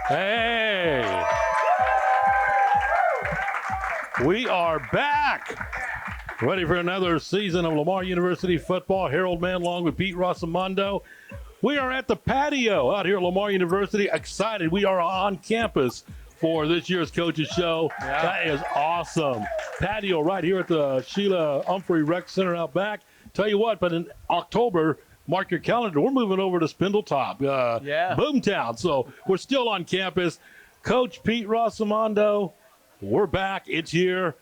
Hey, we are back. Ready for another season of Lamar University football. Harold Mann along with Pete Rossomando. We are at the patio out here at Lamar University. Excited. We are on campus for this year's Coaches Show. Yeah. That is awesome. Patio right here at the Sheila Humphrey Rec Center out back. Tell you what, but in October, mark your calendar, we're moving over to Spindletop, Boomtown. So we're still on campus. Coach Pete Rossomando, we're back. It's here.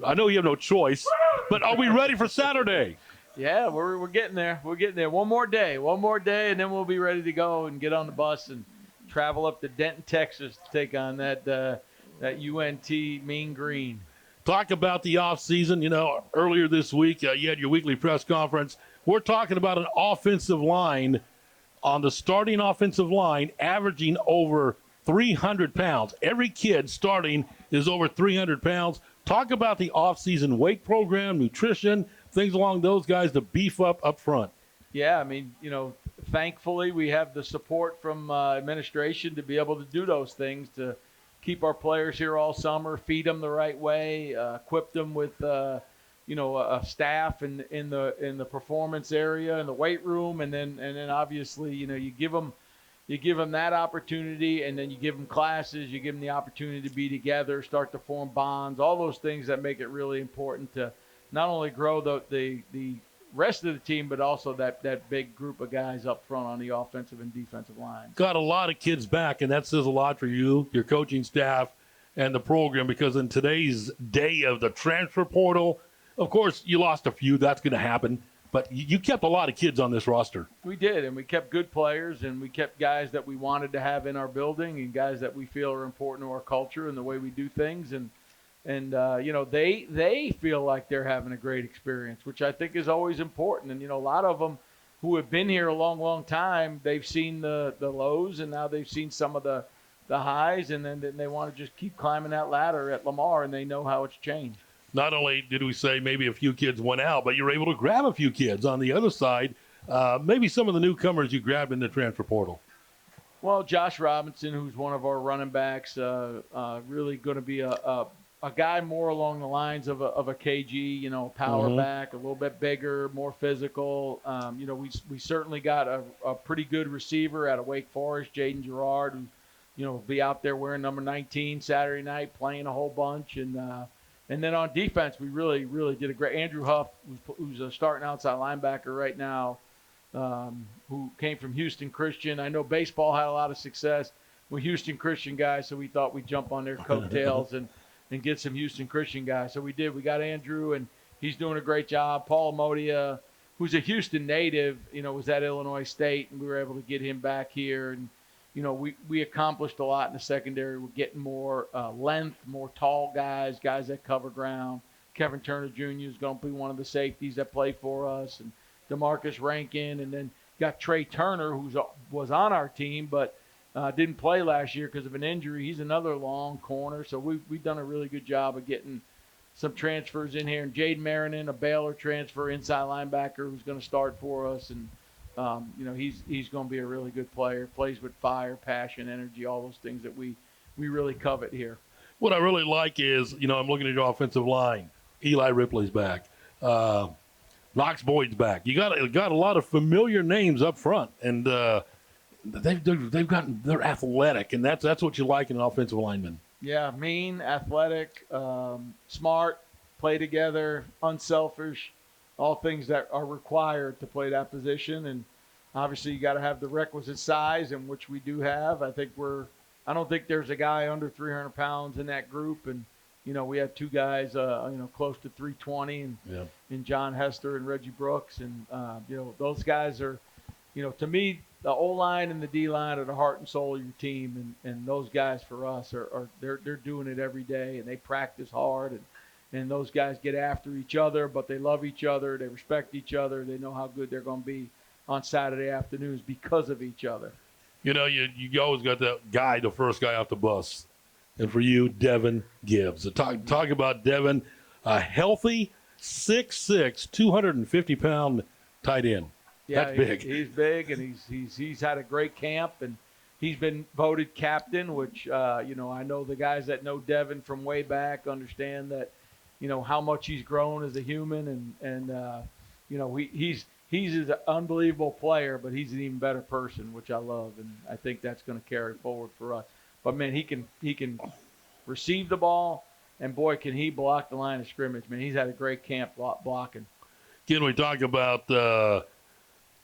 I know you have no choice, but are we ready for Saturday? Yeah, we're getting there. We're getting there. One more day, and then we'll be ready to go and get on the bus and travel up to Denton, Texas to take on that UNT Mean Green. Talk about the offseason. You know, earlier this week, you had your weekly press conference. We're talking about an offensive line, on the starting offensive line, averaging over 300 pounds. Every kid starting is over 300 pounds. Talk about the offseason weight program, nutrition, things along those guys to beef up front. Yeah, I mean, you know, thankfully we have the support from administration to be able to do those things, to keep our players here all summer, feed them the right way, equip them with a staff in the performance area, in the weight room, and then obviously, you know, you give them that opportunity, and then you give them classes, you give them the opportunity to be together, start to form bonds, all those things that make it really important to not only grow the rest of the team, but also that big group of guys up front on the offensive and defensive lines. Got a lot of kids back, and that says a lot for you, your coaching staff, and the program, because in today's day of the transfer portal, of course, you lost a few. That's going to happen. But you kept a lot of kids on this roster. We did, and we kept good players, and we kept guys that we wanted to have in our building and guys that we feel are important to our culture and the way we do things. And you know, they feel like they're having a great experience, which I think is always important. And, you know, a lot of them who have been here a long, long time, they've seen the lows, and now they've seen some of the highs, and then they want to just keep climbing that ladder at Lamar, and they know how it's changed. Not only did we say maybe a few kids went out, but you were able to grab a few kids on the other side. Maybe some of the newcomers you grabbed in the transfer portal. Well, Josh Robinson, who's one of our running backs, really going to be a guy more along the lines of a KG, you know, power back, a little bit bigger, more physical. You know, we certainly got a pretty good receiver out of Wake Forest, Jaden Gerard, who, you know, will be out there wearing number 19 Saturday night, playing a whole bunch. And then on defense, we really, really did a great. Andrew Huff, who's a starting outside linebacker right now, who came from Houston Christian. I know baseball had a lot of success with Houston Christian guys, so we thought we'd jump on their coattails and get some Houston Christian guys. So we did. We got Andrew, and he's doing a great job. Paul Modia, who's a Houston native, you know, was at Illinois State, and we were able to get him back here. And, you know, we accomplished a lot in the secondary. We're getting more length, more tall guys that cover ground. Kevin Turner Jr. is going to be one of the safeties that play for us, and DeMarcus Rankin. And then got Trey Turner, who was on our team, but didn't play last year because of an injury. He's another long corner. So we've done a really good job of getting some transfers in here. And Jade Marinan, a Baylor transfer, inside linebacker, who's going to start for us. And, you know, he's going to be a really good player. Plays with fire, passion, energy, all those things that we really covet here. What I really like is, you know, I'm looking at your offensive line. Eli Ripley's back. Knox Boyd's back. You got a lot of familiar names up front, and they're athletic, and that's what you like in an offensive lineman. Yeah, mean, athletic, smart, play together, unselfish, all things that are required to play that position. And obviously you got to have the requisite size, and which we do have. I don't think there's a guy under 300 pounds in that group. And, you know, we have two guys, you know, close to 320 and John Hester and Reggie Brooks. And, you know, those guys are, you know, to me, the O-line and the D-line are the heart and soul of your team. And those guys for us they're doing it every day, and they practice hard, and those guys get after each other, but they love each other. They respect each other. They know how good they're going to be on Saturday afternoons because of each other. You know, you always got that guy, the first guy off the bus. And for you, Devin Gibbs. So talk about Devin, a healthy 6'6", 250-pound tight end. Yeah, that's big. He's big, and he's had a great camp, and He's been voted captain, which, I know the guys that know Devin from way back understand that, how much he's grown as a human. He's an unbelievable player, but he's an even better person, which I love. And I think that's going to carry forward for us. But, man, he can receive the ball, and, boy, can he block the line of scrimmage. Man, he's had a great camp blocking. Again, we talk about 6'6",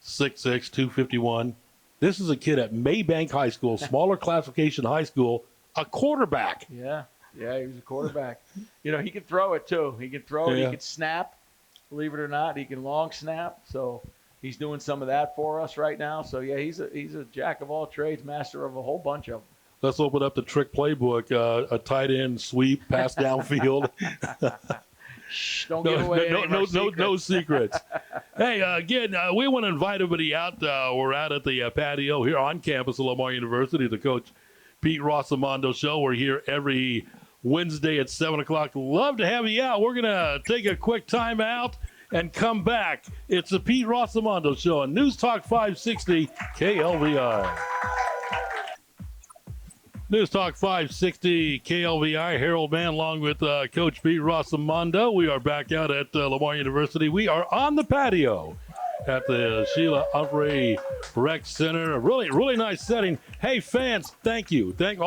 251. This is a kid at Maybank High School, smaller classification high school, a quarterback. Yeah, he was a quarterback. He can throw it, too. He can throw it. He can snap, believe it or not. He can long snap. So he's doing some of that for us right now. So, yeah, he's a jack of all trades, master of a whole bunch of them. Let's open up the trick playbook, a tight end sweep, pass downfield. Shh, don't give away no secrets. Hey, again, we want to invite everybody out. We're out at the patio here on campus of Lamar University, the Coach Pete Rossomando Show. We're here every Wednesday at 7 o'clock. Love to have you out. We're going to take a quick time out and come back. It's the Pete Rossomando Show on News Talk 560 KLVI. News Talk 560 KLVI, Harold Mann, along with Coach Pete Rossomando. We are back out at Lamar University. We are on the patio at the Sheila Humphrey Rec Center. A really, really nice setting. Hey, fans, thank you. Thank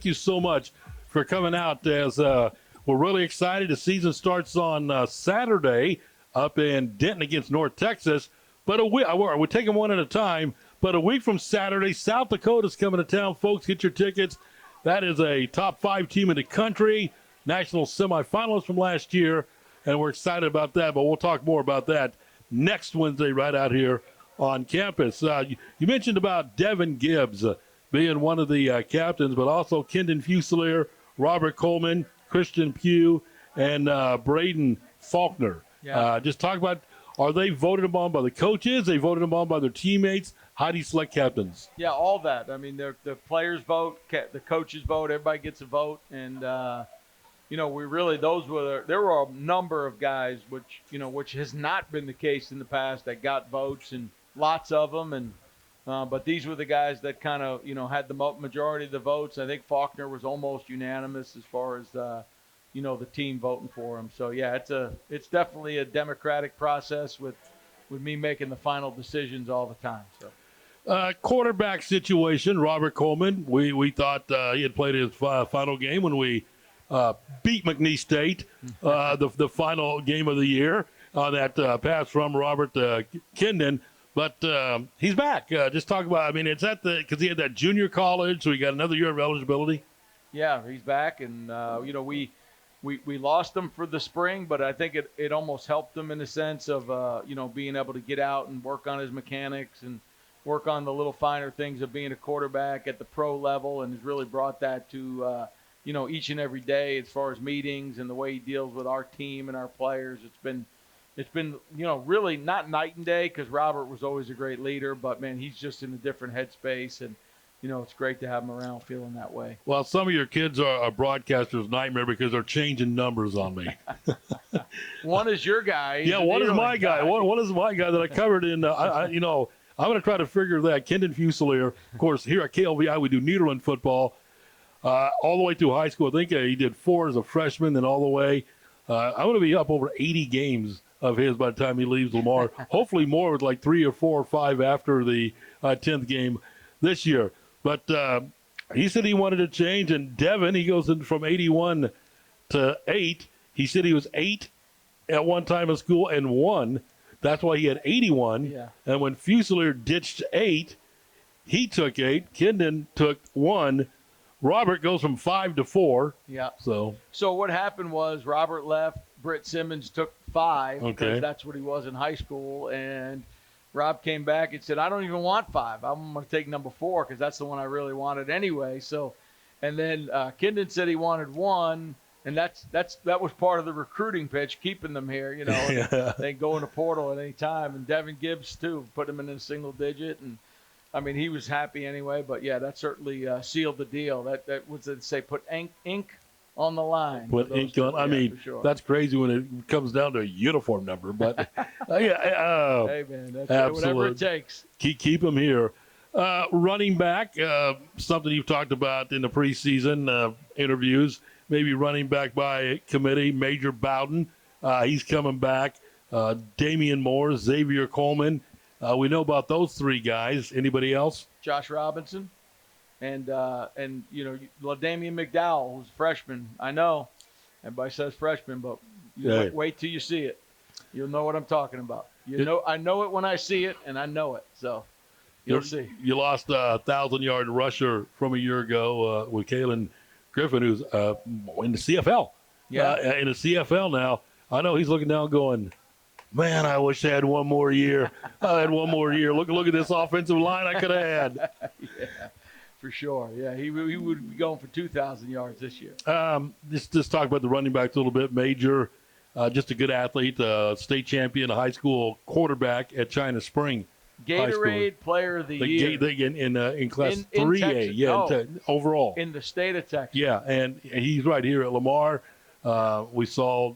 you so much for coming out. As we're really excited. The season starts on Saturday up in Denton against North Texas. But we're taking one at a time. But a week from Saturday, South Dakota's coming to town. Folks, get your tickets. That is a top 5 team in the country, national semifinalist from last year, and we're excited about that. But we'll talk more about that next Wednesday right out here on campus. You mentioned about Devin Gibbs being one of the captains, but also Kendon Fusilier, Robert Coleman, Christian Pugh, and Braden Faulkner. Yeah. Just talk about, are they voted upon by the coaches? They voted upon by their teammates? How do you select captains? Yeah, all that. I mean, the players vote, the coaches vote, everybody gets a vote, and we really there were a number of guys which has not been the case in the past that got votes, and lots of them, and but these were the guys that kind of had the majority of the votes. I think Faulkner was almost unanimous as far as the team voting for him. So yeah, it's definitely a democratic process with me making the final decisions all the time. So. Quarterback situation, Robert Coleman. We thought he had played his final game when we beat McNeese State, the final game of the year on that pass from Robert Kendon. But he's back. Just talk about, it's because he had that junior college, so he got another year of eligibility. Yeah, he's back, and we lost him for the spring, but I think it almost helped him in the sense of being able to get out and work on his mechanics and work on the little finer things of being a quarterback at the pro level, and has really brought that to each and every day as far as meetings and the way he deals with our team and our players. It's been really not night and day, because Robert was always a great leader, but man, he's just in a different headspace, and it's great to have him around feeling that way. Well, some of your kids are a broadcaster's nightmare because they're changing numbers on me. One is your guy. Yeah, one is my guy. One is my guy that I covered in. I'm going to try to figure that. Kendon Fusilier, of course, here at KLVI, we do Nederland football all the way through high school. I think he did 4 as a freshman, then all the way. I'm going to be up over 80 games of his by the time he leaves Lamar. Hopefully more, with like 3 or 4 or 5 after the 10th game this year. But he said he wanted to change. And Devin, he goes in from 81 to 8. He said he was 8 at one time in school and 1. That's why he had 81. Yeah. And when Fusilier ditched 8, he took 8. Kendon took 1. Robert goes from 5 to 4. Yeah. So what happened was Robert left. Britt Simmons took 5 because that's what he was in high school. And Rob came back and said, I don't even want 5. I'm going to take number 4 because that's the one I really wanted anyway. So, and then Kendon said he wanted 1. And that was part of the recruiting pitch, keeping them here, Yeah. They go in the portal at any time. And Devin Gibbs, too, put him in a single digit. And, he was happy anyway. But, yeah, that certainly sealed the deal. That was, they say, put ink on the line. Put ink on. Sure. That's crazy when it comes down to a uniform number. But, hey, man, that's absolutely. whatever it takes. Keep him here. Running back, something you've talked about in the preseason interviews, maybe running back by committee, Major Bowden. He's coming back. Damian Moore, Xavier Coleman. We know about those three guys. Anybody else? Josh Robinson, and Damian McDowell, who's a freshman. I know everybody says freshman, but wait till you see it. You'll know what I'm talking about. I know it when I see it, and I know it. So you'll see. You lost a 1,000-yard rusher from a year ago with Kalen Griffin, who's in the CFL. Yeah, in the CFL now. I know he's looking down, going, "Man, I wish I had one more year. I had one more year. Look at this offensive line I could have had." Yeah, for sure. Yeah, he would be going for 2,000 yards this year. Just talk about the running backs a little bit. Major, just a good athlete, state champion, high school quarterback at China Spring. Gatorade Player of the Year in Class 3A. Overall in the state of Texas. Yeah, and he's right here at Lamar. We saw,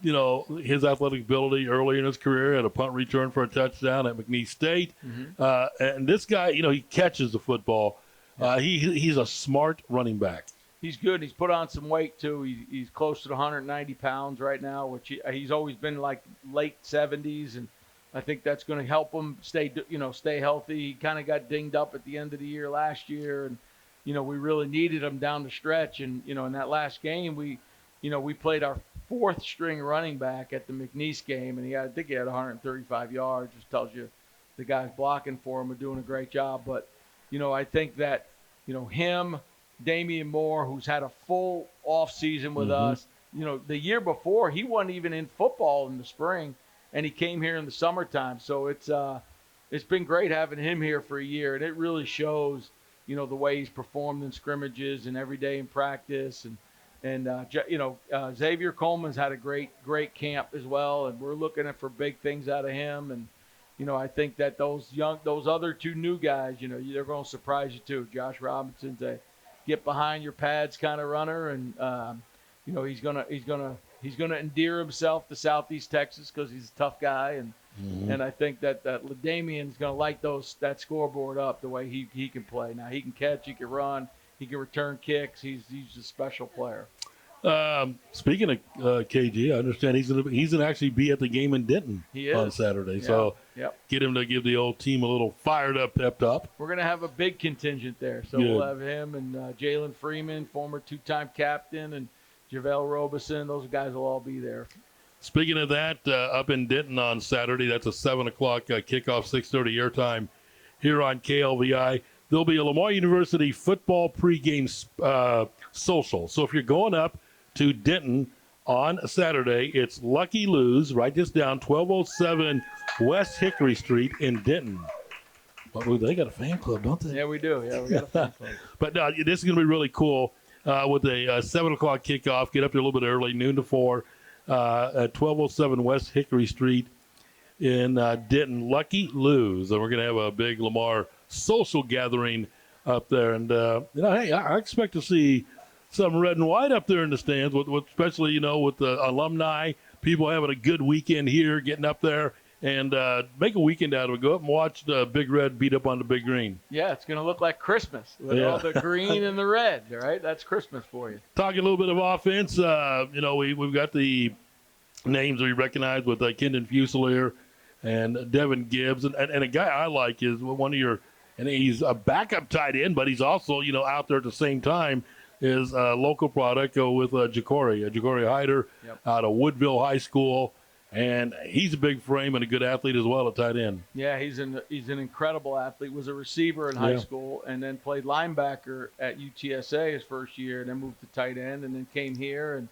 his athletic ability early in his career at a punt return for a touchdown at McNeese State. Mm-hmm. And this guy, he catches the football. He's a smart running back. He's good. He's put on some weight too. He's close to 190 pounds right now, which he's always been like late 70s, and I think that's going to help him stay healthy. He kind of got dinged up at the end of the year last year, and we really needed him down the stretch. And in that last game, we played our fourth string running back at the McNeese game, and I think he had 135 yards. Just tells you the guys blocking for him are doing a great job. But I think that him, Damian Moore, who's had a full off season with us. The year before he wasn't even in football in the spring, and he came here in the summertime. So it's been great having him here for a year, and it really shows the way he's performed in scrimmages and every day in practice. And Xavier Coleman's had a great camp as well, and we're looking for big things out of him. And I think that those other two new guys, they're going to surprise you too. Josh Robinson's a get behind your pads kind of runner, and he's gonna endear himself to Southeast Texas because he's a tough guy, and I think that LaDamian's gonna light that scoreboard up the way he can play. Now he can catch, he can run, he can return kicks. He's a special player. Speaking of KG, I understand he's gonna actually be at the game in Denton on Saturday. Yeah. So get him to give the old team a little fired up, pepped up. We're gonna have a big contingent there, so we'll have him and Jalen Freeman, former two-time captain, and JaVale Robeson. Those guys will all be there. Speaking of that, up in Denton on Saturday, that's a 7 o'clock kickoff, 6:30 airtime here on KLVI. There'll be a Lamar University football pregame social. So if you're going up to Denton on Saturday, it's Lucky Lou's. Write this down, 1207 West Hickory Street in Denton. Well, they got a fan club, don't they? Yeah, we do. Yeah, we got a fan club. But this is going to be really cool with a 7 o'clock kickoff. Get up there a little bit early, noon to 4, at 1207 West Hickory Street in Denton. Lucky Lou's. And we're going to have a big Lamar social gathering up there. And, hey, I expect to see some red and white up there in the stands, especially, with the alumni, people having a good weekend here, getting up there and make a weekend out of it. Go up and watch the Big Red beat up on the Big Green. Yeah, it's going to look like Christmas with all the green and the red, right? That's Christmas for you. Talking a little bit of offense, we've got the names we recognize with Kendon Fusilier and Devin Gibbs. And a guy I like is one of your, and he's a backup tight end, but he's also, out there at the same time, is a local product with Ja'Cory Hyder out of Woodville High School. And he's a big frame and a good athlete as well at tight end. Yeah, he's an incredible athlete. Was a receiver in high school and then played linebacker at UTSA his first year, and then moved to tight end, and then came here.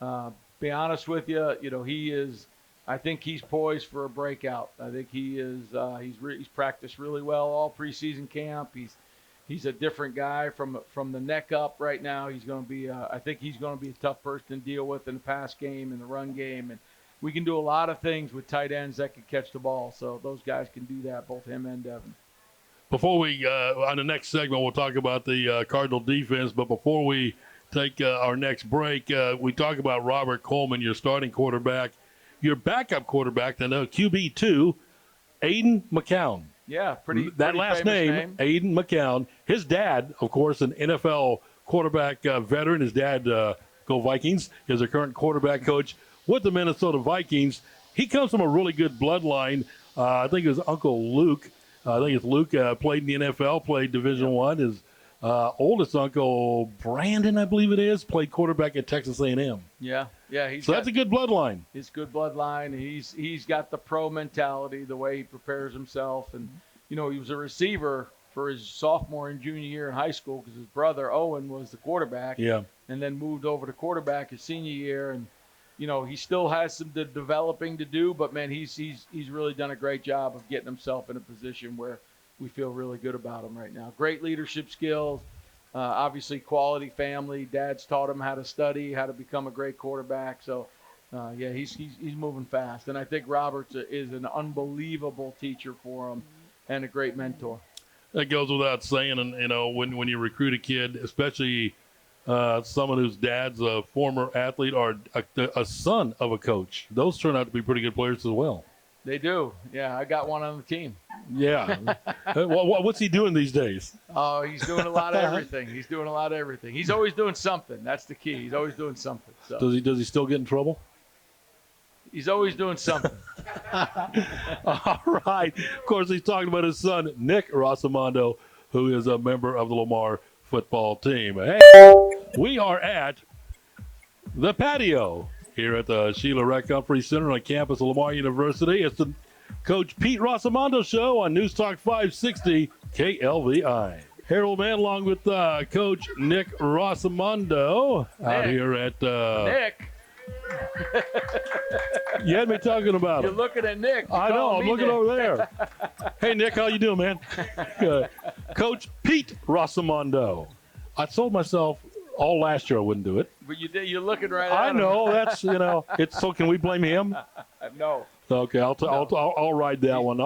And be honest with you, he is. I think he's poised for a breakout. I think he is. He's practiced really well all preseason camp. He's a different guy from the neck up right now. He's going to be. I think he's going to be a tough person to deal with in the pass game and the run game, and we can do a lot of things with tight ends that can catch the ball. So those guys can do that, both him and Devin. Before we, on the next segment, we'll talk about the Cardinal defense. But before we take our next break, we talk about Robert Coleman, your starting quarterback. Your backup quarterback, QB2, Aiden McCown. Yeah, pretty That last famous name, Aiden McCown. His dad, of course, an NFL quarterback veteran. His dad, go Vikings, is a current quarterback coach with the Minnesota Vikings. He comes from a really good bloodline. I think his uncle Luke. I think it's Luke played in the NFL, played Division One. His oldest uncle Brandon, I believe it is, played quarterback at Texas A&M. Yeah. So that's a good bloodline. It's good bloodline. He's got the pro mentality, the way he prepares himself, and he was a receiver for his sophomore and junior year in high school because his brother Owen was the quarterback. Yeah. And then moved over to quarterback his senior year, and he still has some developing to do, but man, he's really done a great job of getting himself in a position where we feel really good about him right now. Great leadership skills, obviously quality family. Dad's taught him how to study, how to become a great quarterback. So, he's moving fast, and I think Roberts is an unbelievable teacher for him and a great mentor. That goes without saying, and when you recruit a kid, especially someone whose dad's a former athlete or a son of a coach, those turn out to be pretty good players as well. They do. Yeah, I got one on the team. Yeah. What's he doing these days? Oh, he's doing a lot of everything. He's always doing something. That's the key. He's always doing something. So. Does he still get in trouble? He's always doing something. All right. Of course, he's talking about his son, Nick Rossomando, who is a member of the Lamar football team. Hey, we are at the patio here at the Sheila Rec Humphrey Center on campus of Lamar University. It's the Coach Pete Rossomando Show on News Talk 560 KLVI. Harold Mann along with Coach Nick Rossomando out here at Nick. You had me talking about You're him. looking at Nick. I know. I'm looking Nick. over there. Hey, Nick, how you doing, man? Good. Coach Pete Rossomando. I told myself all last year I wouldn't do it. But you did. You're looking right at I him. know. That's, it's so can we blame him? No. Okay, I'll ride that one.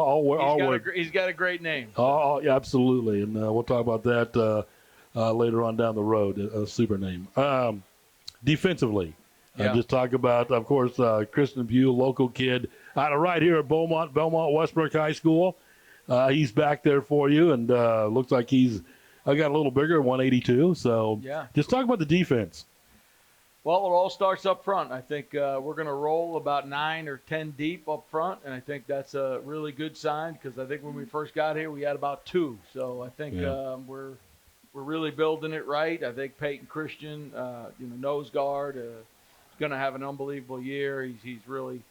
He's got a great name. Oh, yeah, absolutely. And we'll talk about that later on down the road. A super name. Defensively. Yeah. Just talk about, of course, Kristen Pugh, local kid out of right here at Belmont Westbrook High School. He's back there for you, and looks like he's got a little bigger, 182. So just talk about the defense. Well, it all starts up front. I think we're going to roll about 9 or 10 deep up front, and I think that's a really good sign because I think when we first got here, we had about 2. So I think we're really building it right. I think Peyton Christian, nose guard, going to have an unbelievable year. He's really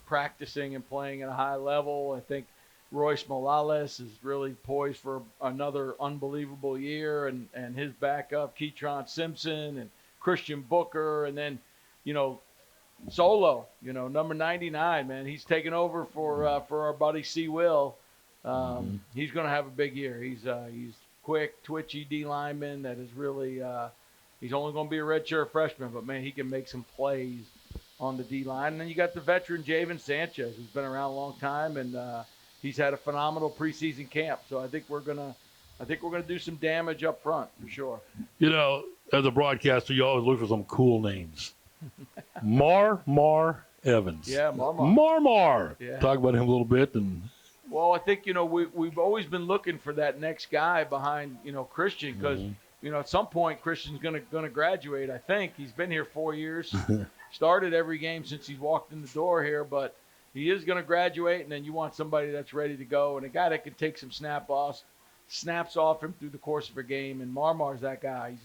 practicing and playing at a high level. I think Royce Morales is really poised for another unbelievable year, and his backup, Keatron Simpson and Christian Booker, and then, Solo, number 99, man. He's taking over for our buddy C. Will. He's going to have a big year. He's quick, twitchy D lineman that is really he's only going to be a redshirt freshman, but, man, he can make some plays on the D-line. And then you got the veteran Javen Sanchez, who's been around a long time, and he's had a phenomenal preseason camp. So I think we're gonna do some damage up front for sure. As a broadcaster, you always look for some cool names. Mar Evans. Yeah, Mar. Yeah. Talk about him a little bit. Well, I think, we've always been looking for that next guy behind, Christian, because at some point Christian's gonna graduate. I think he's been here 4 years, started every game since he's walked in the door here, but he is gonna graduate, and then you want somebody that's ready to go and a guy that can take some snaps off him through the course of a game. And Marmar's that guy. He's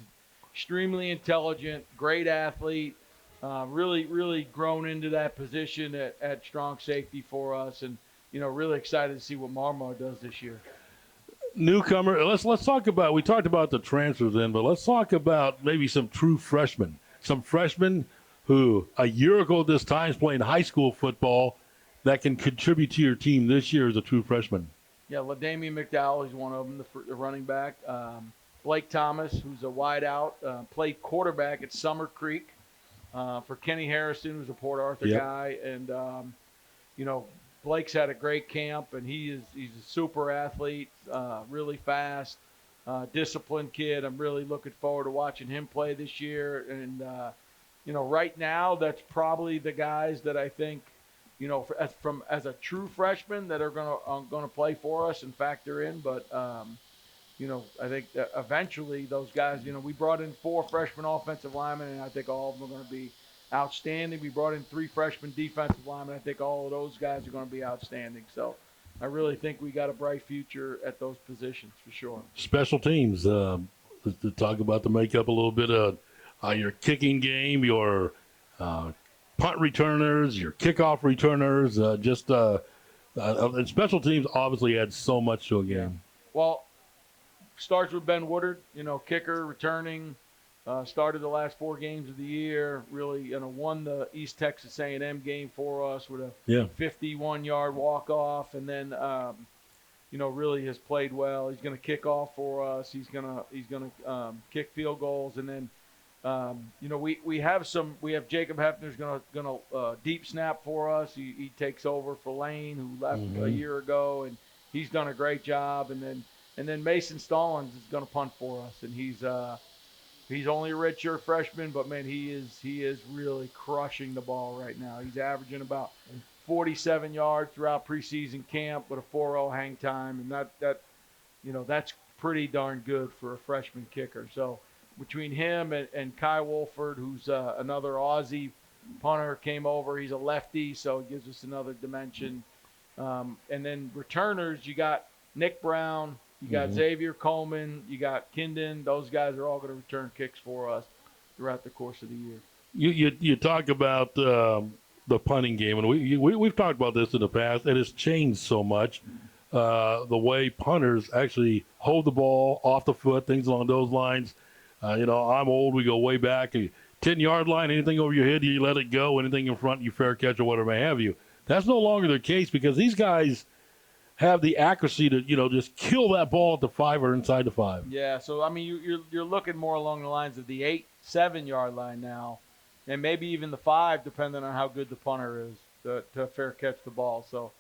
extremely intelligent, great athlete, really, really grown into that position at strong safety for us, and really excited to see what Marmar does this year. Newcomer. Let's talk about. We talked about the transfers but let's talk about maybe some true freshmen. Some freshmen who a year ago at this time is playing high school football that can contribute to your team this year as a true freshman. Yeah, LaDamian McDowell is one of them, the running back. Blake Thomas, who's a wideout, played quarterback at Summer Creek for Kenny Harrison, who's a Port Arthur guy, and Blake's had a great camp, and he's a super athlete, really fast, disciplined kid. I'm really looking forward to watching him play this year. And right now, that's probably the guys that I think, as a true freshman that are gonna play for us and factor in. But I think that eventually those guys, we brought in 4 freshman offensive linemen, and I think all of them are going to be outstanding. We brought in 3 freshman defensive linemen. I think all of those guys are going to be outstanding. So I really think we got a bright future at those positions for sure. Special teams, to talk about the makeup a little bit of your kicking game, your punt returners, your kickoff returners, and special teams obviously add so much to a game. Yeah. Well, starts with Ben Woodard, kicker, returning, started the last 4 games of the year, really, won the East Texas A&M game for us with a 51-yard walk-off, and then, really has played well. He's going to kick off for us. He's going to kick field goals, and then, we have Jacob Hefner's going to deep snap for us. He takes over for Lane, who left a year ago, and he's done a great job, and then Mason Stallings is going to punt for us, and he's only a redshirt freshman, but man, he is really crushing the ball right now. He's averaging about 47 yards throughout preseason camp with a 4.0 hang time, and that's pretty darn good for a freshman kicker. So between him and Kai Wolford, who's another Aussie punter, came over. He's a lefty, so it gives us another dimension. And then returners, you got Nick Brown. You got Xavier Coleman, you got Kindon. Those guys are all going to return kicks for us throughout the course of the year. You talk about the punting game, and we've talked about this in the past. It has changed so much. The way punters actually hold the ball off the foot, things along those lines. I'm old. We go way back. 10-yard line, anything over your head, you let it go. Anything in front, you fair catch or whatever may have you. That's no longer the case because these guys have the accuracy to, just kill that ball at the 5 or inside the 5. Yeah, so, I mean, you're looking more along the lines of the 8-7-yard line now, and maybe even the 5, depending on how good the punter is to fair catch the ball. So,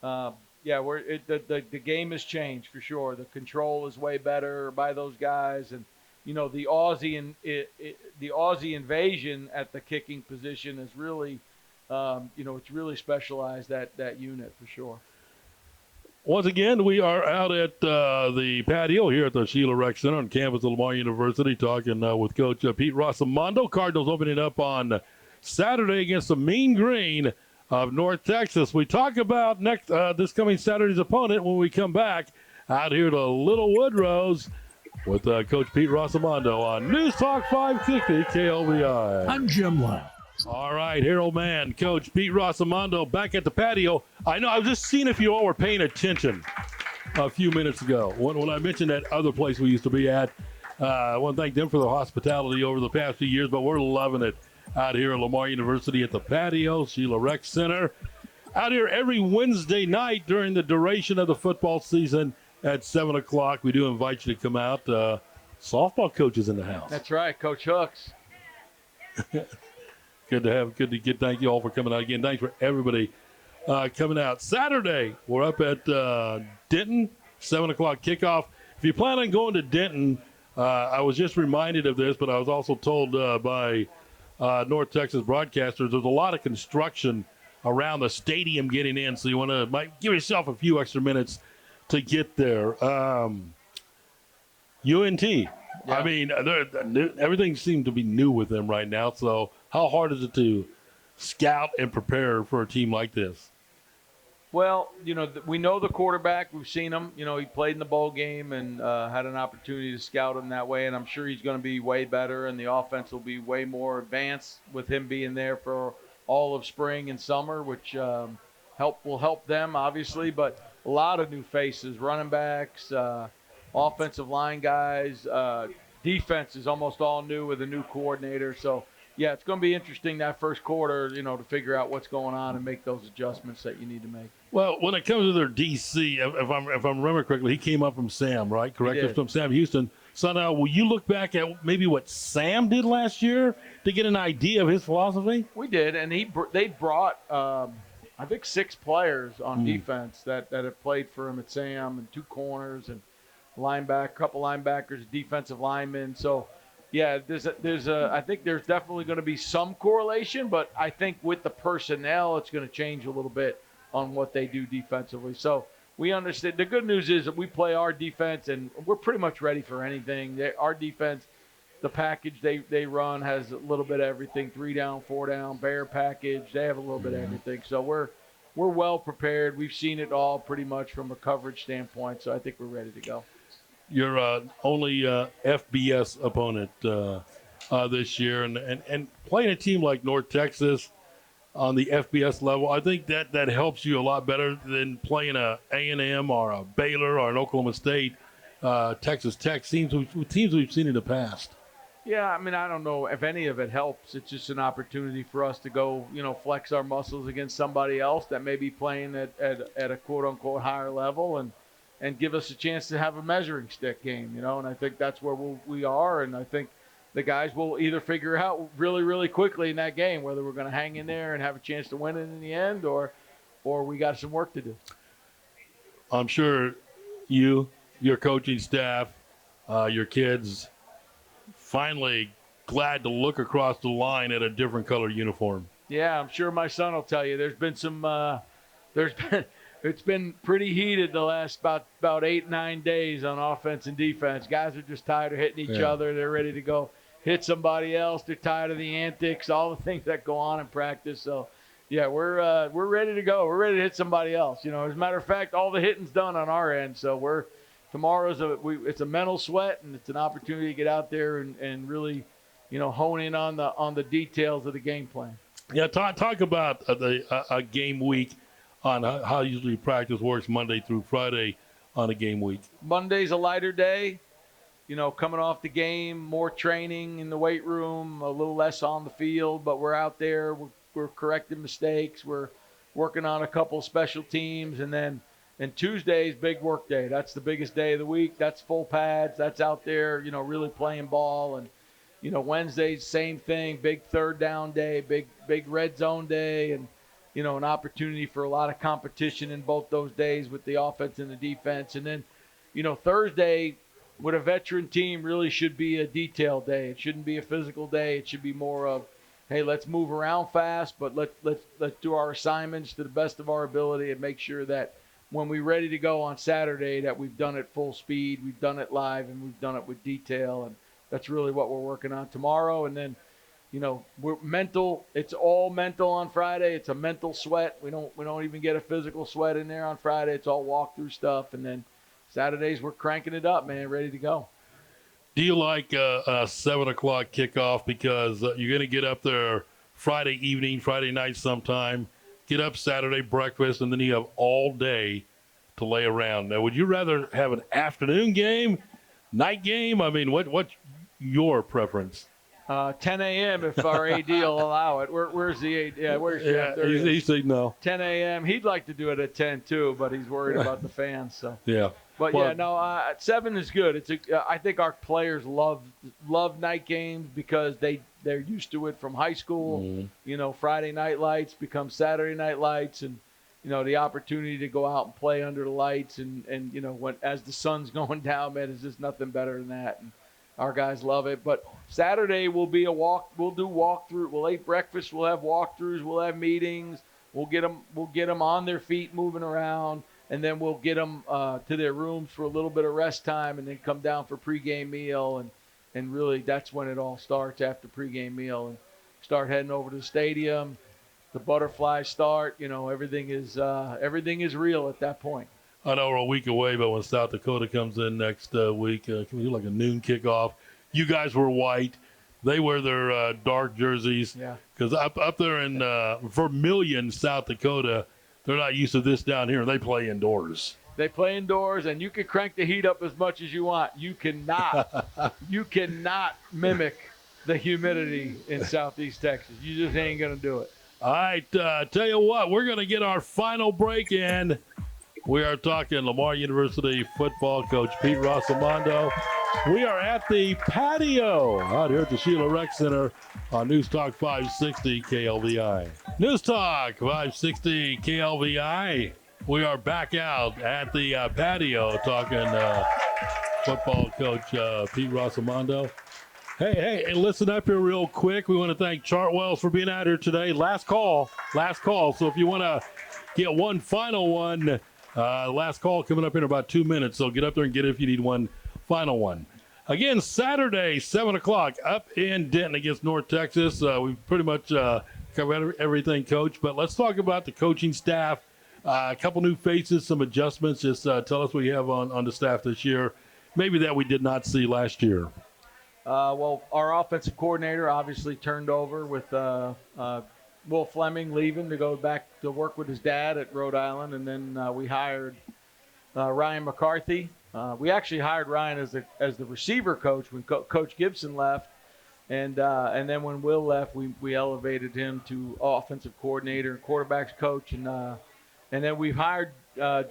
the game has changed for sure. The control is way better by those guys, and, the Aussie invasion at the kicking position is really, it's really specialized, that unit for sure. Once again, we are out at the patio here at the Sheila Rec Center on campus of Lamar University, talking with Coach Pete Rossomando. Cardinals opening up on Saturday against the Mean Green of North Texas. We talk about this coming Saturday's opponent when we come back out here to Little Woodrow's with Coach Pete Rossomando on News Talk 560 KLVI. I'm Jim Lyle. All right, Harold Mann, Coach Pete Rossomando back at the patio. I know, I was just seeing if you all were paying attention a few minutes ago when I mentioned that other place we used to be at. I want to thank them for the hospitality over the past few years, but we're loving it out here at Lamar University at the patio, Sheila Rec Center. Out here every Wednesday night during the duration of the football season at 7 o'clock. We do invite you to come out. Softball coach is in the house. That's right, Coach Hooks. Good to get. Thank you all for coming out again. Thanks for everybody coming out. Saturday, we're up at Denton, 7 o'clock kickoff. If you plan on going to Denton, I was just reminded of this, but I was also told by North Texas broadcasters there's a lot of construction around the stadium getting in, so you might give yourself a few extra minutes to get there. UNT. Yeah. I mean, everything seems to be new with them right now, so how hard is it to scout and prepare for a team like this? Well, we know the quarterback. We've seen him. He played in the bowl game and had an opportunity to scout him that way, and I'm sure he's going to be way better, and the offense will be way more advanced with him being there for all of spring and summer, which will help them, obviously, but a lot of new faces, running backs, offensive line guys. Defense is almost all new with a new coordinator, so yeah, it's going to be interesting that first quarter, to figure out what's going on and make those adjustments that you need to make. Well, when it comes to their DC, if I remember correctly, he came up from Sam, right? Correct? From Sam Houston. So now, will you look back at maybe what Sam did last year to get an idea of his philosophy? We did, and they brought, I think, 6 players on defense that have played for him at Sam, and 2 corners and couple linebackers, defensive linemen. So, Yeah, I think there's definitely going to be some correlation, but I think with the personnel, it's going to change a little bit on what they do defensively. So we understand. The good news is that we play our defense, and we're pretty much ready for anything. Our defense, the package they run has a little bit of everything: 3 down, 4 down, bear package. They have a little bit of everything. So we're well prepared. We've seen it all pretty much from a coverage standpoint. So I think we're ready to go. Your only FBS opponent this year, and playing a team like North Texas on the FBS level, I think that helps you a lot better than playing a A&M or a Baylor or an Oklahoma State, Texas Tech teams we've seen in the past. Yeah, I mean, I don't know if any of it helps. It's just an opportunity for us to go, flex our muscles against somebody else that may be playing at a quote-unquote higher level and give us a chance to have a measuring stick game, and I think that's where we are, and I think the guys will either figure out really, really quickly in that game whether we're going to hang in there and have a chance to win it in the end or we got some work to do. I'm sure you, your coaching staff, your kids finally glad to look across the line at a different color uniform. Yeah, I'm sure my son will tell you there's been it's been pretty heated the last about 8-9 days on offense and defense. Guys are just tired of hitting each other. They're ready to go hit somebody else. They're tired of the antics, all the things that go on in practice. So, yeah, we're ready to go. We're ready to hit somebody else. As a matter of fact, all the hitting's done on our end. So tomorrow's it's a mental sweat, and it's an opportunity to get out there and really, hone in on the details of the game plan. Yeah, talk about a game week on how usually practice works Monday through Friday on a game week. Monday's a lighter day. Coming off the game, more training in the weight room, a little less on the field, but we're out there. We're correcting mistakes. We're working on a couple special teams. And Tuesday's big work day. That's the biggest day of the week. That's full pads. That's out there, really playing ball. And, Wednesday's same thing, big third down day, big red zone day, and, an opportunity for a lot of competition in both those days with the offense and the defense. And then, Thursday with a veteran team really should be a detail day. It shouldn't be a physical day. It should be more of, hey, let's move around fast, but let's do our assignments to the best of our ability and make sure that when we're ready to go on Saturday that we've done it full speed, we've done it live, and we've done it with detail. And that's really what we're working on tomorrow. And then, we're mental. It's all mental on Friday. It's a mental sweat. We don't even get a physical sweat in there on Friday. It's all walkthrough stuff. And then Saturdays we're cranking it up, man, ready to go. Do you like a 7 o'clock kickoff because you're going to get up there Friday evening, Friday night sometime, get up Saturday breakfast, and then you have all day to lay around? Now, would you rather have an afternoon game, night game? I mean, what's your preference? 10 a.m. if our AD will allow it. Where's the AD? Yeah, where's he said no. 10 a.m. He'd like to do it at 10 too, but he's worried about the fans. So yeah. But well, 7 is good. I think our players love night games because they're used to it from high school. Mm-hmm. Friday night lights become Saturday night lights, and the opportunity to go out and play under the lights, and when as the sun's going down, man, there's just nothing better than that. And our guys love it. But Saturday will be we'll do walkthrough. We'll eat breakfast. We'll have walkthroughs. We'll have meetings. We'll get them on their feet, moving around. And then we'll get them to their rooms for a little bit of rest time, and then come down for pregame meal, and really that's when it all starts after pregame meal, and start heading over to the stadium. The butterflies start. Everything is real at that point. I know we're a week away, but when South Dakota comes in next week, can we do like a noon kickoff? You guys were white. They wear their dark jerseys. Yeah. Because up there in Vermillion, South Dakota, they're not used to this down here. They play indoors. They play indoors, and you can crank the heat up as much as you want. You cannot mimic the humidity in Southeast Texas. You just ain't going to do it. All right, tell you what, we're going to get our final break in. We are talking Lamar University football coach Pete Rossomando. We are at the patio out here at the Sheila Rec Center on News Talk 560 KLVI. News Talk 560 KLVI. We are back out at the patio talking football coach Pete Rossomando. Hey, listen up here real quick. We want to thank Chartwells for being out here today. Last call. So if you want to get one final one, last call coming up in about 2 minutes. So get up there and get it if you need one final one. Again, Saturday, 7 o'clock, up in Denton against North Texas. We pretty much covered everything, Coach. But let's talk about the coaching staff. A couple new faces, some adjustments. Just tell us what you have on the staff this year, maybe that we did not see last year. Well, our offensive coordinator obviously turned over with Will Fleming leaving to go back to work with his dad at Rhode Island, and then we hired Ryan McCarthy. We actually hired Ryan as the receiver coach when Coach Gibson left, and then when Will left, we elevated him to offensive coordinator and quarterbacks coach, and then we've hired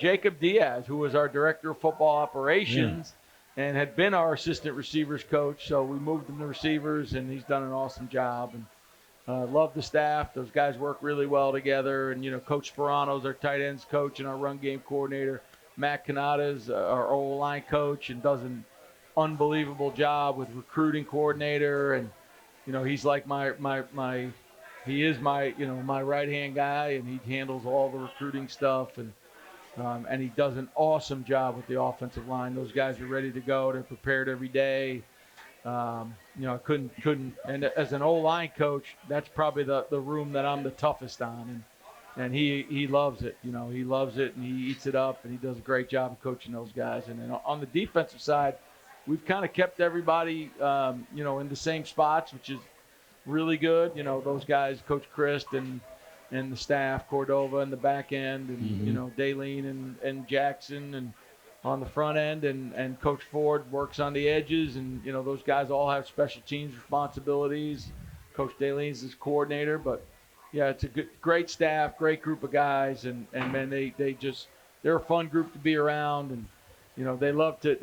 Jacob Diaz, who was our director of football operations. Yeah. And had been our assistant receivers coach, so we moved him to receivers, and he's done an awesome job. And love the staff; those guys work really well together. And Coach Sperano's our tight ends coach and our run game coordinator. Matt Canada's our O-line coach and does an unbelievable job with recruiting coordinator. And he's like my right hand guy, and he handles all the recruiting stuff and he does an awesome job with the offensive line. Those guys are ready to go. They're prepared every day. I couldn't. And as an O-line coach, that's probably the room that I'm the toughest on. And he loves it. He loves it, and he eats it up, and he does a great job of coaching those guys. And then on the defensive side, we've kind of kept everybody, in the same spots, which is really good. Those guys, Coach Christ and the staff, Cordova in the back end, and Daleen and Jackson and on the front end, and Coach Ford works on the edges, and those guys all have special teams responsibilities. Coach Daleen's his coordinator, but yeah, it's a great staff, great group of guys, and man, they're a fun group to be around, and they love to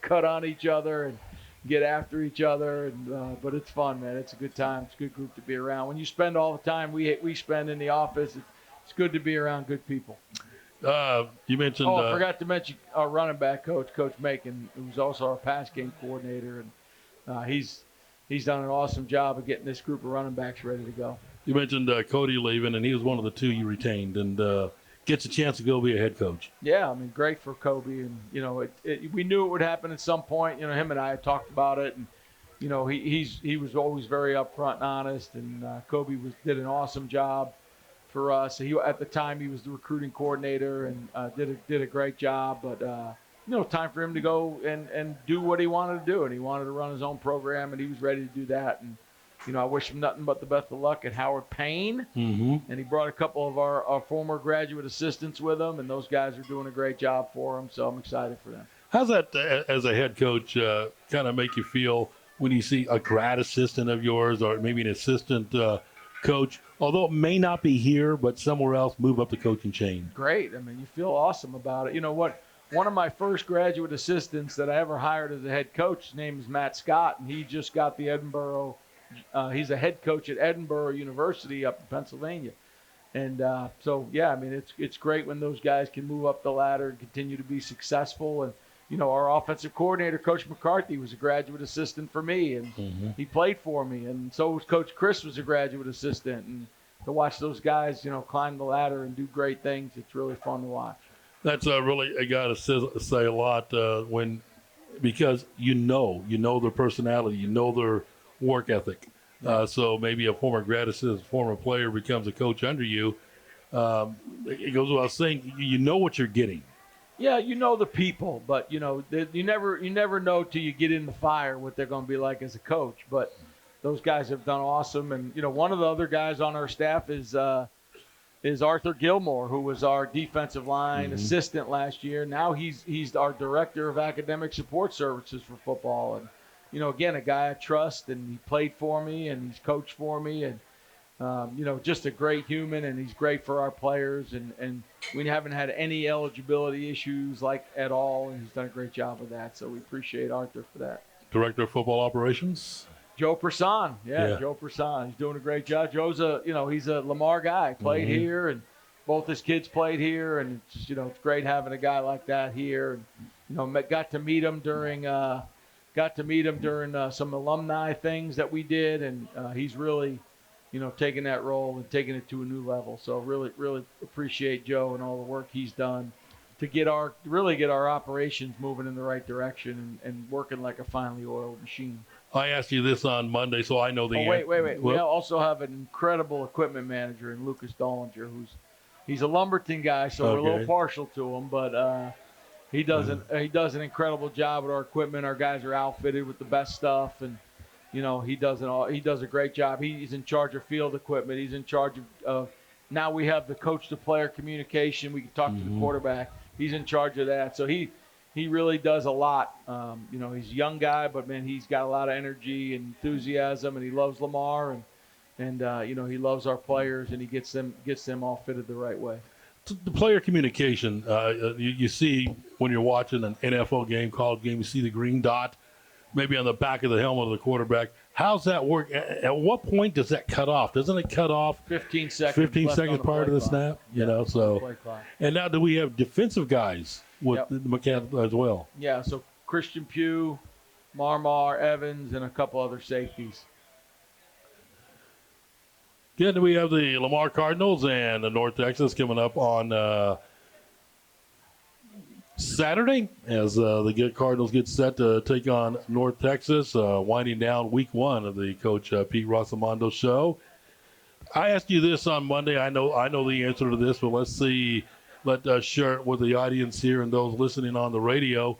cut on each other and get after each other, but it's fun, man. It's a good time. It's a good group to be around. When you spend all the time we spend in the office, it's good to be around good people. You mentioned. I forgot to mention our running back coach, Coach Macon, who's also our pass game coordinator, and he's done an awesome job of getting this group of running backs ready to go. You mentioned Cody leaving, and he was one of the two you retained, and gets a chance to go be a head coach. Yeah, great for Kobe, and we knew it would happen at some point. Him and I had talked about it, and he was always very upfront and honest, and Kobe did an awesome job for us. At the time he was the recruiting coordinator and did a great job, but time for him to go and do what he wanted to do, and he wanted to run his own program, and he was ready to do that. And I wish him nothing but the best of luck at Howard Payne. Mm-hmm. And he brought a couple of our former graduate assistants with him, and those guys are doing a great job for him, so I'm excited for them. How's that, as a head coach, kind of make you feel when you see a grad assistant of yours or maybe an assistant coach, although it may not be here, but somewhere else, move up the coaching chain? Great. You feel awesome about it. You know what? One of my first graduate assistants that I ever hired as a head coach, his name is Matt Scott, and he just got the Edinburgh he's a head coach at Edinburgh University up in Pennsylvania. And it's great when those guys can move up the ladder and continue to be successful. And, our offensive coordinator, Coach McCarthy, was a graduate assistant for me, and he played for me. And so was Coach Chris, was a graduate assistant. And to watch those guys, climb the ladder and do great things, it's really fun to watch. That's really, I got to say a lot because you know their personality, their work ethic. So maybe a former grad assistant, former player becomes a coach under you. It goes without saying, you know what you're getting. Yeah, the people, but you never know till you get in the fire what they're going to be like as a coach. But those guys have done awesome, and one of the other guys on our staff is Arthur Gilmore, who was our defensive line assistant last year. Now he's our director of academic support services for football, and again, a guy I trust, and he played for me, and he's coached for me, and just a great human, and he's great for our players, and we haven't had any eligibility issues at all, and he's done a great job of that. So we appreciate Arthur for that. Director of football operations, Joe Person. Yeah, Joe Person. He's doing a great job. Joe's he's a Lamar guy. Played here, and both his kids played here, and it's great having a guy like that here. And got to meet him during got to meet him during some alumni things that we did, and he's really, taking that role and taking it to a new level. So really, really appreciate Joe and all the work he's done to get our operations moving in the right direction and working like a finely oiled machine. I asked you this on Monday, so I know the answer. Wait. We also have an incredible equipment manager in Lucas Dollinger, he's a Lumberton guy, so we're a little partial to him, but he does an incredible job with our equipment. Our guys are outfitted with the best stuff, and he does a great job. He's in charge of field equipment. He's in charge of now we have the coach to player communication. We can talk to the quarterback. He's in charge of that, so he really does a lot. He's a young guy, but man, he's got a lot of energy and enthusiasm, and he loves Lamar, and he loves our players, and he gets them all fitted the right way. The player communication, you see when you're watching an NFL game, college game, you see the green dot maybe on the back of the helmet of the quarterback. How's that work? At what point does that cut off? Doesn't it cut off 15 seconds 15 seconds prior to the snap? And now do we have defensive guys with the mechanical as well? Yeah, so Christian Pugh, Marmar, Evans, and a couple other safeties. Again, we have the Lamar Cardinals and the North Texas coming up on Saturday as the Cardinals get set to take on North Texas, winding down week one of the Coach Pete Rossomando show. I asked you this on Monday. I know the answer to this, but let's share it with the audience here and those listening on the radio.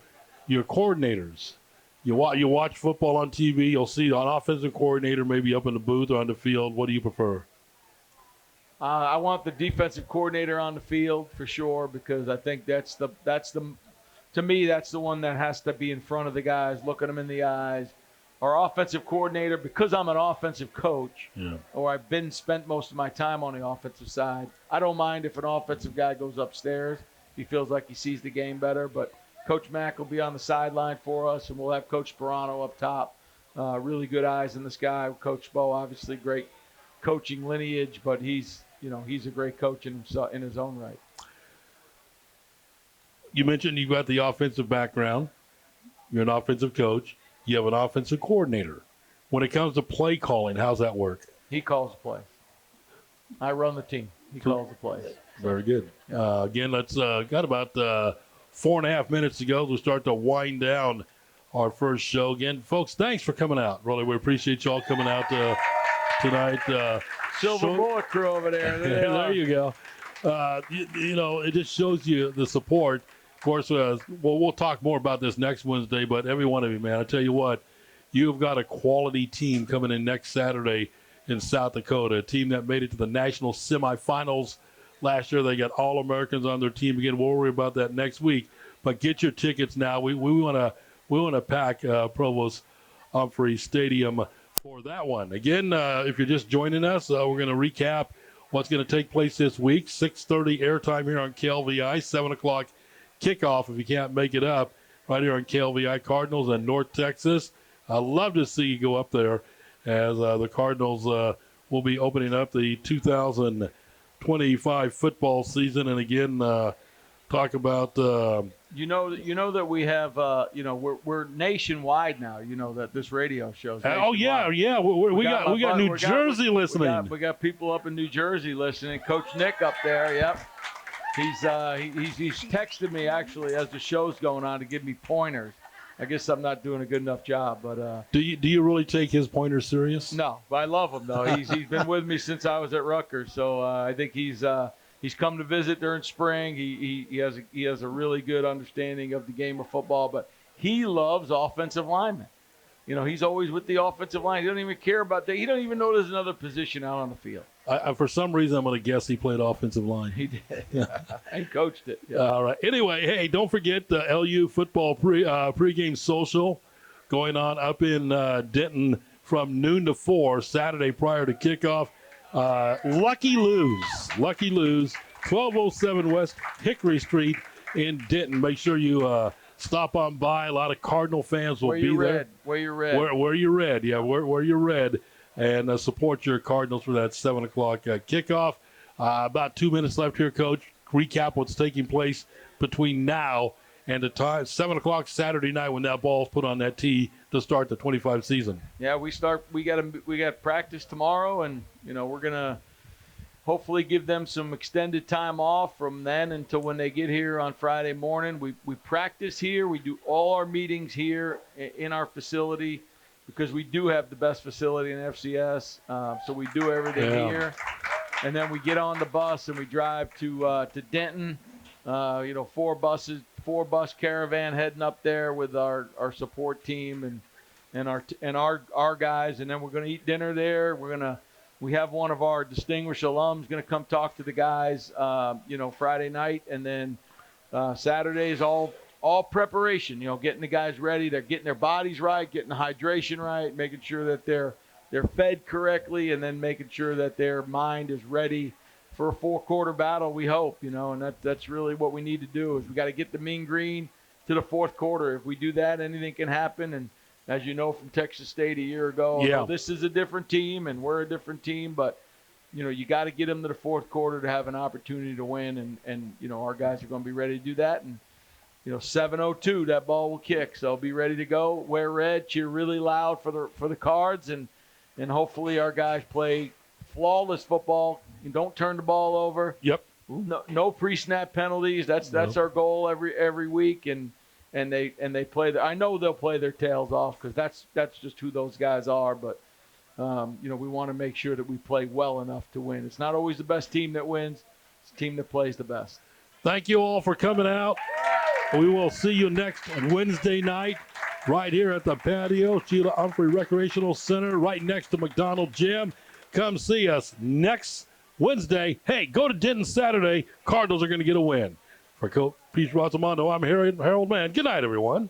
Your coordinators. You watch football on TV, you'll see an offensive coordinator maybe up in the booth or on the field. What do you prefer? I want the defensive coordinator on the field for sure, because I think to me that's the one that has to be in front of the guys, looking them in the eyes. Our offensive coordinator, because I'm an offensive coach, or I've spent most of my time on the offensive side, I don't mind if an offensive guy goes upstairs. He feels like he sees the game better, but Coach Mack will be on the sideline for us, and we'll have Coach Sperano up top. Really good eyes in the sky. Coach Bo, obviously great coaching lineage, but he's a great coach in his own right. You mentioned you've got the offensive background. You're an offensive coach. You have an offensive coordinator. When it comes to play calling, how's that work? He calls the plays. I run the team. He calls the plays. Very good. Again, let's got about 4.5 minutes to go. We'll start to wind down our first show. Again, folks, thanks for coming out. Really, we appreciate you all coming out tonight. Silver Bullet crew over there. There you go. It just shows you the support. Of course, we'll talk more about this next Wednesday, but every one of you, man, I tell you what, you've got a quality team coming in next Saturday in South Dakota, a team that made it to the national semifinals last year. They got All-Americans on their team. Again, we'll worry about that next week, but get your tickets now. We want to pack Provost Humphrey Stadium for that one. Again, if you're just joining us, we're going to recap what's going to take place this week. 6:30 airtime here on KLVI, 7 o'clock kickoff if you can't make it up, right here on KLVI. Cardinals and North Texas. I'd love to see you go up there as the Cardinals will be opening up the 2025 football season. And again, talk about that we have we're nationwide now. That this radio shows. We got New Jersey listening. We got people up in New Jersey listening. Coach Nick up there. Yep. He's texted me actually as the show's going on to give me pointers. I guess I'm not doing a good enough job, but do you really take his pointers serious? No, but I love him though. He's been with me since I was at Rutgers, so I think he's come to visit during spring. He has a really good understanding of the game of football, but he loves offensive linemen. He's always with the offensive line. He doesn't even care about that. He don't even know there's another position out on the field. For some reason, I'm going to guess he played offensive line. He did. And coached it. Yeah. All right. Anyway, hey, don't forget the LU football pregame social going on up in Denton from noon to 4 Saturday prior to kickoff. Lucky Lou's, 1207 West Hickory Street in Denton. Make sure you stop on by. A lot of Cardinal fans will be there. Wear your red. Wear your red. Yeah, wear your red. And support your Cardinals for that 7 o'clock kickoff. About 2 minutes left here, Coach. Recap what's taking place between now and the time 7 o'clock Saturday night when that ball's put on that tee to start the 25 season. Yeah, we got practice tomorrow, and we're gonna hopefully give them some extended time off from then until when they get here on Friday morning. We practice here. We do all our meetings here in our facility because we do have the best facility in FCS. So we do everything here, and then we get on the bus and we drive to Denton. 4 bus caravan heading up there with our support team and our guys, and then we're gonna eat dinner there. We have one of our distinguished alums going to come talk to the guys, Friday night, and then Saturday is all preparation. Getting the guys ready. They're getting their bodies right, getting the hydration right, making sure that they're fed correctly, and then making sure that their mind is ready for a 4-quarter battle. We hope, and that's really what we need to do. Is we got to get the Mean Green to the 4th quarter. If we do that, anything can happen. And as you know from Texas State a year ago, this is a different team and we're a different team, but you got to get them to the 4th quarter to have an opportunity to win, and our guys are going to be ready to do that. And 7:02 that ball will kick, so be ready to go. Wear red, cheer really loud for the Cards, and hopefully our guys play flawless football. You don't turn the ball over. Yep. No pre-snap penalties. That's our goal every week, and they play. I know they'll play their tails off because that's just who those guys are. But we want to make sure that we play well enough to win. It's not always the best team that wins. It's the team that plays the best. Thank you all for coming out. We will see you next Wednesday night right here at the patio, Sheila Humphrey Recreational Center, right next to McDonald Gym. Come see us next Wednesday. Hey, go to Denton Saturday. Cardinals are going to get a win. For Coach Rossomando, I'm Harold Mann. Good night, everyone.